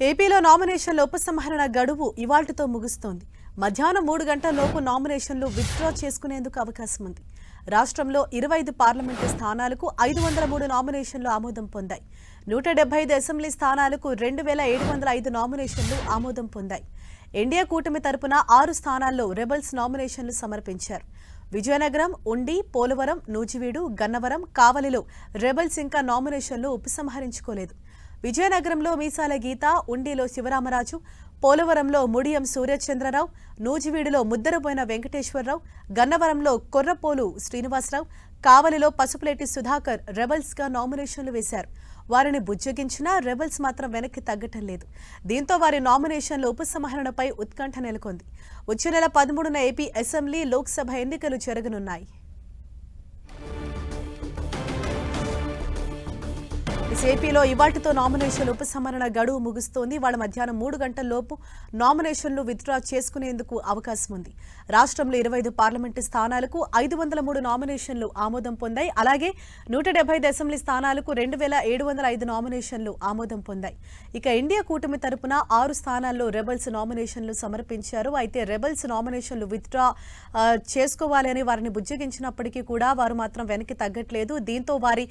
ఏపీలో నామినేషన్ల ఉపసంహరణ గడువు ఇవాల్టితో ముగుస్తోంది. మధ్యాహ్నం 3 గంటలలోపు నామినేషన్లు విత్డ్రా చేసుకునేందుకు అవకాశం ఉంది. రాష్ట్రంలో 25 పార్లమెంటు స్థానాలకు 503 నామినేషన్లు ఆమోదం పొందాయి. 175 అసెంబ్లీ స్థానాలకు 2705 నామినేషన్లు ఆమోదం పొందాయి. ఎన్డీఏ కూటమి తరపున 6 స్థానాల్లో రెబల్స్ నామినేషన్లు సమర్పించారు. విజయనగరం, ఉండి, పోలవరం, నూజివీడు, గన్నవరం, కావలిలో రెబల్స్ ఇంకా నామినేషన్లు ఉపసంహరించుకోలేదు. విజయనగరంలో మీసాల గీత, ఉండిలో శివరామరాజు, పోలవరంలో ముడియం సూర్యచంద్రరావు, నూజివీడులో ముద్దరబోయిన వెంకటేశ్వరరావు, గన్నవరంలో కొర్రపోలు శ్రీనివాసరావు, కావలిలో పసుపులేటి సుధాకర్ రెబల్స్గా నామినేషన్లు వేశారు. వారిని బుజ్జగించినా రెబల్స్ మాత్రం వెనక్కి తగ్గటం లేదు. దీంతో వారి నామినేషన్ల ఉపసంహరణపై ఉత్కంఠ నెలకొంది. వచ్చే నెల 13న ఏపీ అసెంబ్లీ, లోక్సభ ఎన్నికలు జరగనున్నాయి. ఏపీలో ఇవాటితో నామినేషన్ల ఉపసంహరణ గడువు ముగుస్తోంది. వాళ్ళ మధ్యాహ్నం 3 గంటల్లోపు నామినేషన్లు విత్డ్రా చేసుకునేందుకు అవకాశం ఉంది. రాష్ట్రంలో 25 పార్లమెంటు స్థానాలకు 503 నామినేషన్లు ఆమోదం పొందాయి. అలాగే 175 అసెంబ్లీ స్థానాలకు 2705 నామినేషన్లు ఆమోదం పొందాయి. ఇక ఇండియా కూటమి తరపున 6 స్థానాల్లో రెబల్స్ నామినేషన్లు సమర్పించారు. అయితే రెబల్స్ నామినేషన్లు విత్డ్రా చేసుకోవాలి అని వారిని బుజ్జగించినప్పటికీ కూడా వారు మాత్రం వెనక్కి తగ్గట్లేదు. దీంతో వారి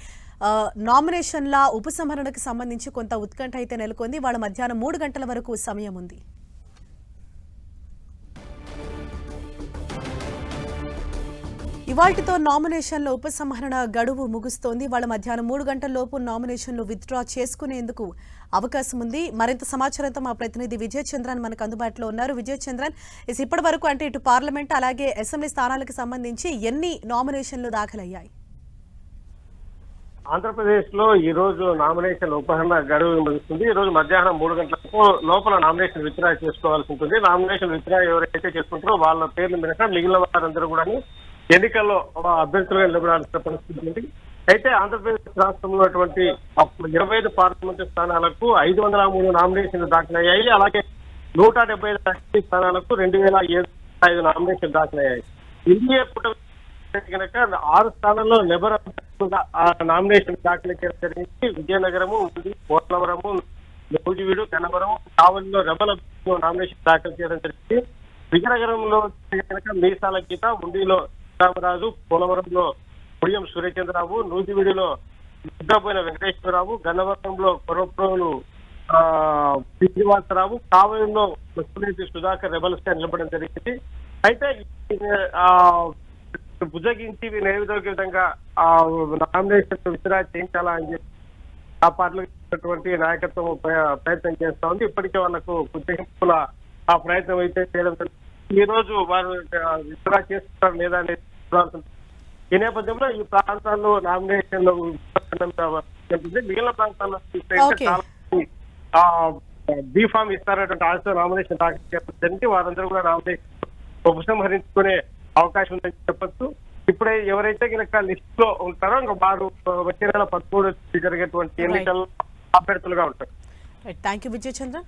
నామినేషన్ల ఉపసంహరణకు సంబంధించి కొంత ఉత్కంఠ అయితే నెలకొంది. వాళ్ళ మధ్యాహ్నం 3 గంటల వరకు సమయం ఉంది. ఇవాల్టితో నామినేషన్ల ఉపసంహరణ గడువు ముగుస్తోంది. వాళ్ళ మధ్యాహ్నం 3 గంటల్లోపు నామినేషన్లు విత్డ్రా చేసుకునేందుకు అవకాశం ఉంది. మరింత సమాచారంతో మా ప్రతినిధి విజయ్ చంద్రన్ మనకు అందుబాటులో ఉన్నారు. విజయ్ చంద్రన్, ఇప్పటి వరకు అంటే ఇటు పార్లమెంట్ అలాగే అసెంబ్లీ స్థానాలకు సంబంధించి ఎన్ని నామినేషన్లు దాఖలయ్యాయి? ఆంధ్రప్రదేశ్ లో ఈ రోజు నామినేషన్ ఉపసంహరణ గడువు ముగుస్తుంది. ఈ రోజు మధ్యాహ్నం 3 గంటలకు లోపల నామినేషన్ విత్డ్రా చేసుకోవాల్సి ఉంటుంది. నామినేషన్ విత్డ్రా ఎవరైతే చేసుకుంటారో వాళ్ళ పేర్లు మినహా మిగిలిన వారందరూ కూడా ఎన్నికల్లో అభ్యర్థులుగా నిలబడాల్సిన పరిస్థితి ఉంది. అయితే ఆంధ్రప్రదేశ్ రాష్ట్రంలో ఉన్నటువంటి 25 పార్లమెంటు స్థానాలకు 503 నామినేషన్లు దాఖలయ్యాయి. అలాగే 175 అసెంబ్లీ స్థానాలకు 2705 నామినేషన్లు దాఖలయ్యాయి. ఎన్డీఏ కూటమి కనుక 6 స్థానాల్లో నెబర్ నామినేషన్ దాఖలు చేయడం జరిగింది. విజయనగరము, ఉండి, పోలవరము, నూజివీడు, గన్నవరం, కావలిలో రెబల్ నామినేషన్ దాఖలు చేయడం జరిగింది. విజయనగరంలో కనుక మీసాల గీత, ఉండిలో రామరాజు, పోలవరంలో ముడియం సూర్యచంద్రరావు, నూజివీడులో ముద్దబోయిన వెంకటేశ్వరరావు, గన్నవరంలో కొర్రప్రోలు శ్రీనివాసరావు, కావలిలో పసుపులేటి సుధాకర్ రెబల్స్ గా నిలబడడం జరిగింది. అయితే బుజ్జగించి ఏదో విధంగా నామినేషన్ విత్డ్రా చేయించాలా అని చెప్పి ఆ పార్టీలో నాయకత్వం ప్రయత్నం చేస్తా ఉంది. ఇప్పటికే వాళ్ళకు బుజ్జగింపుల ఆ ప్రయత్నం అయితే చేయడం. ఈ రోజు వారు విత్డ్రా చేస్తున్నారు లేదా అనేది చూడాల్సింది. ఈ నేపథ్యంలో ఈ ప్రాంతాల్లో నామినేషన్ మిగిలిన ప్రాంతాల్లో బీఫామ్ ఇస్తారనేటువంటి ఆశతో నామినేషన్ దాఖలు చేయడం. వారందరూ కూడా నామినేషన్ ఉపసంహరించుకునే అవకాశం ఉందని చెప్పొచ్చు. ఇప్పుడే ఎవరైతే కనుక లిస్ట్ లో ఉంటారో ఇంకా వారు వచ్చే నెల 13 జరిగేటువంటి ఎన్నికల్లో అభ్యర్థులుగా ఉంటారు. Thank you Vijay Chandra.